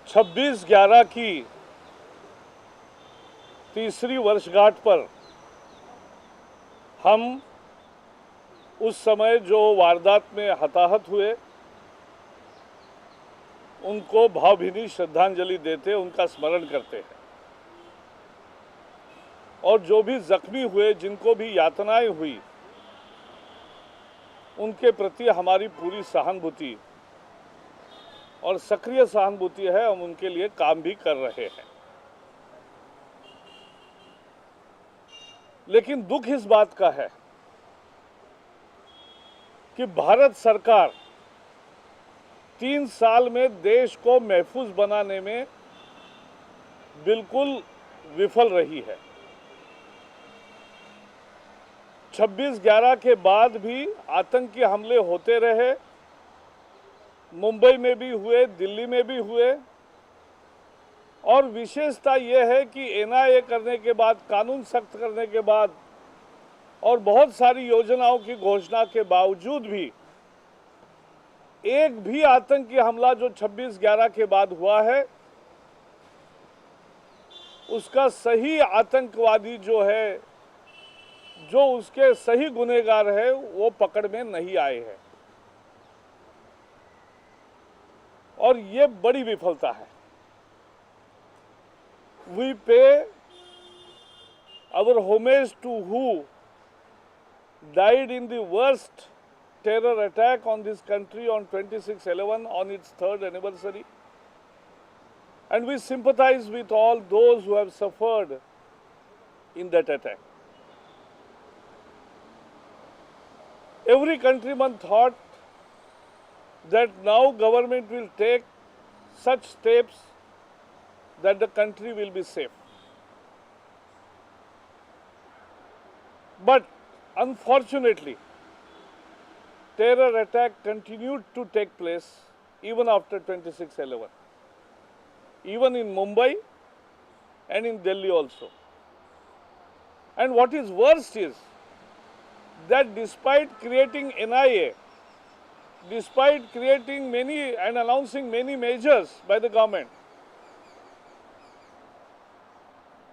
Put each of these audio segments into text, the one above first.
26/11 की तीसरी वर्षगांठ पर हम उस समय जो वारदात में हताहत हुए उनको भावभीनी श्रद्धांजलि देते, उनका स्मरण करते हैं। और जो भी जख्मी हुए, जिनको भी यातनाएं हुई, उनके प्रति हमारी पूरी सहानुभूति और सक्रिय सहानुभूति है। हम उनके लिए काम भी कर रहे हैं। लेकिन दुख इस बात का है कि भारत सरकार 3 साल में देश को महफूज बनाने में बिल्कुल विफल रही है। 26/11 के बाद भी आतंकी हमले होते रहे, मुंबई में भी हुए, दिल्ली में भी हुए। और विशेषता यह है कि एनआईए करने के बाद, कानून सख्त करने के बाद और बहुत सारी योजनाओं की घोषणा के बावजूद भी एक भी आतंकी हमला जो 26/11 के बाद हुआ है, उसका सही आतंकवादी जो है, जो उसके सही गुनहगार है, वो पकड़ में नहीं आए हैं। और ये बड़ी विफलता है। We pay our homage to who died in the worst terror attack on this country on 26/11 on its 3rd anniversary. And we sympathize with all those who have suffered in that attack. Every countryman thought that now government will take such steps that the country will be safe. But unfortunately, terror attack continued to take place even after 26/11, even in Mumbai and in Delhi also. And what is worst is that despite creating NIA, despite creating many and announcing many measures by the government,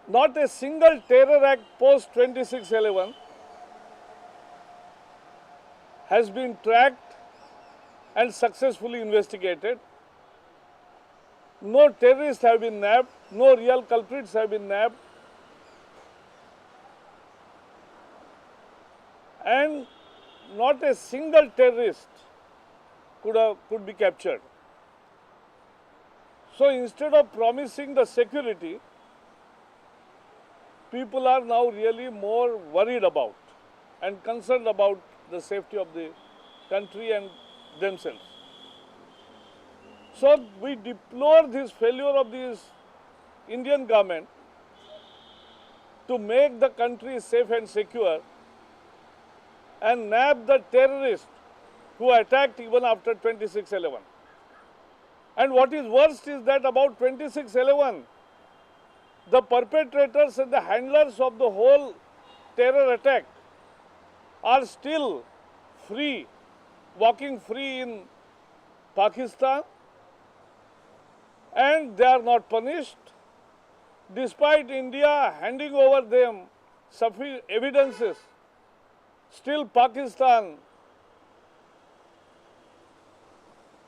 not a single terror act post 26/11 has been tracked and successfully investigated. No terrorists have been nabbed, no real culprits have been nabbed, and not a single terrorist could be captured. So instead of promising the security, people are now really more worried about and concerned about the safety of the country and themselves. So we deplore this failure of this Indian government to make the country safe and secure and nab the terrorists who attacked even after 26/11. And what is worst is that about 26/11, the perpetrators and the handlers of the whole terror attack are still free, walking free in Pakistan, and they are not punished, despite India handing over them sufficient evidences. Still Pakistan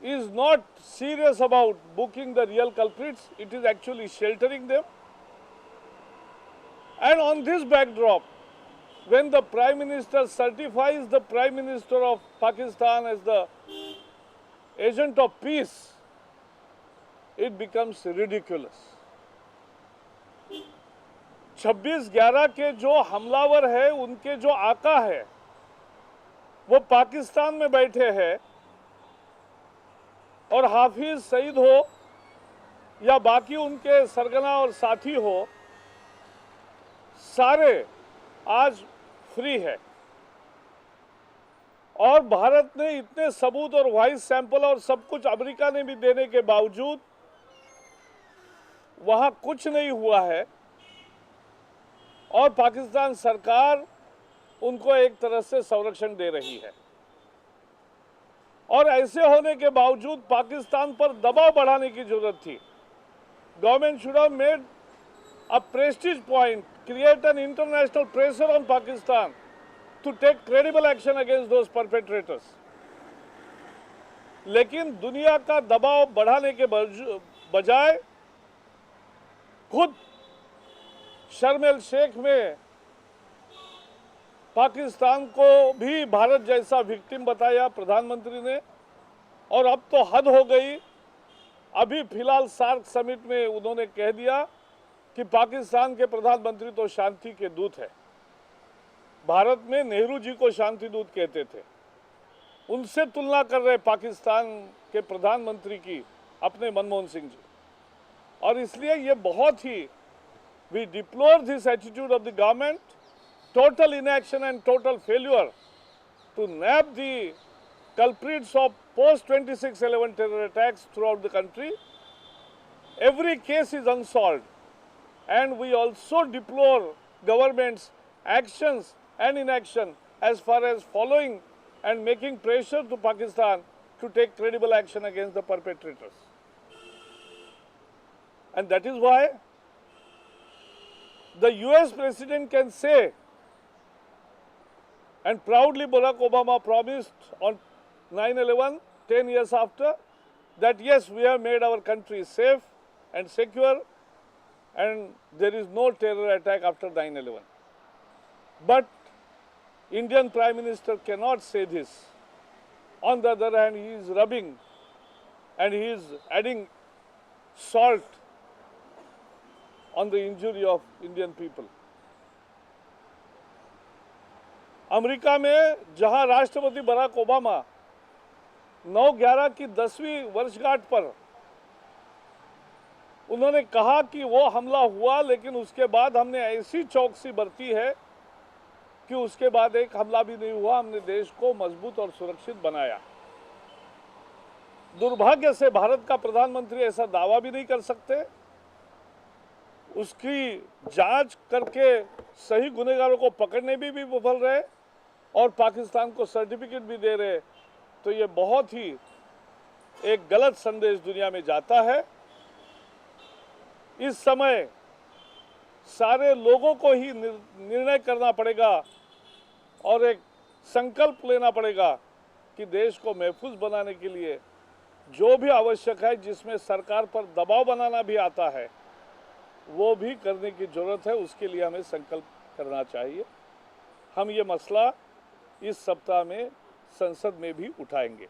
is not serious about booking the real culprits. It is actually sheltering them. And on this backdrop, when the Prime Minister certifies the Prime Minister of Pakistan as the agent of peace, it becomes ridiculous. 26/11 के जो हमलावर है, उनके जो आका है, वो पाकिस्तान में बैठे हैं, और हाफिज सईद हो या बाकी उनके सरगना और साथी हो, सारे आज फ्री है। और भारत ने इतने सबूत और वॉइस सैंपल और सब कुछ अमेरिका ने भी देने के बावजूद वहां कुछ नहीं हुआ है, और पाकिस्तान सरकार उनको एक तरह से संरक्षण दे रही है। और ऐसे होने के बावजूद पाकिस्तान पर दबाव बढ़ाने की जरूरत थी। government should have made a prestige point, create an international pressure on Pakistan to take credible action against those perpetrators. लेकिन दुनिया का दबाव बढ़ाने के बजाय खुद शर्म एल शेख में पाकिस्तान को भी भारत जैसा विक्टिम बताया प्रधानमंत्री ने। और अब तो हद हो गई। अभी फिलहाल सार्क समिट में उन्होंने कह दिया कि पाकिस्तान के प्रधानमंत्री तो शांति के दूत है। भारत में नेहरू जी को शांति दूत कहते थे, उनसे तुलना कर रहे पाकिस्तान के प्रधानमंत्री की अपने मनमोहन सिंह जी। और इसलिए ये बहुत ही we deplore this attitude of the government, total inaction and total failure to nab the culprits of post-26/11 terror attacks throughout the country. Every case is unsolved, and we also deplore government's actions and inaction as far as following and making pressure to Pakistan to take credible action against the perpetrators. And that is why the US president can say, and proudly Barack Obama promised on 9/11, 10 years after, that yes, we have made our country safe and secure and there is no terror attack after 9/11. But Indian Prime Minister cannot say this. On the other hand, he is rubbing and he is adding salt on the injury of Indian people. America में जहां राष्ट्रपति Barack Obama 9/11 की 10वीं वर्षगांठ पर उन्होंने कहा कि वो हमला हुआ, लेकिन उसके बाद हमने ऐसी चौकसी बरती है कि उसके बाद एक हमला भी नहीं हुआ, हमने देश को मजबूत और सुरक्षित बनाया। दुर्भाग्य से भारत का प्रधानमंत्री ऐसा दावा भी नहीं कर सकते। उसकी जांच करके सही गुनहगारों को पकड़ने भी विफल रहे और पाकिस्तान को सर्टिफिकेट भी दे रहे। तो ये बहुत ही एक गलत संदेश दुनिया में जाता है। इस समय सारे लोगों को ही निर्णय करना पड़ेगा और एक संकल्प लेना पड़ेगा कि देश को महफूज बनाने के लिए जो भी आवश्यक है, जिसमें सरकार पर दबाव बनाना भी आता है, वो भी करने की जरूरत है। उसके लिए हमें संकल्प करना चाहिए। हम ये मसला इस सप्ताह में संसद में भी उठाएंगे।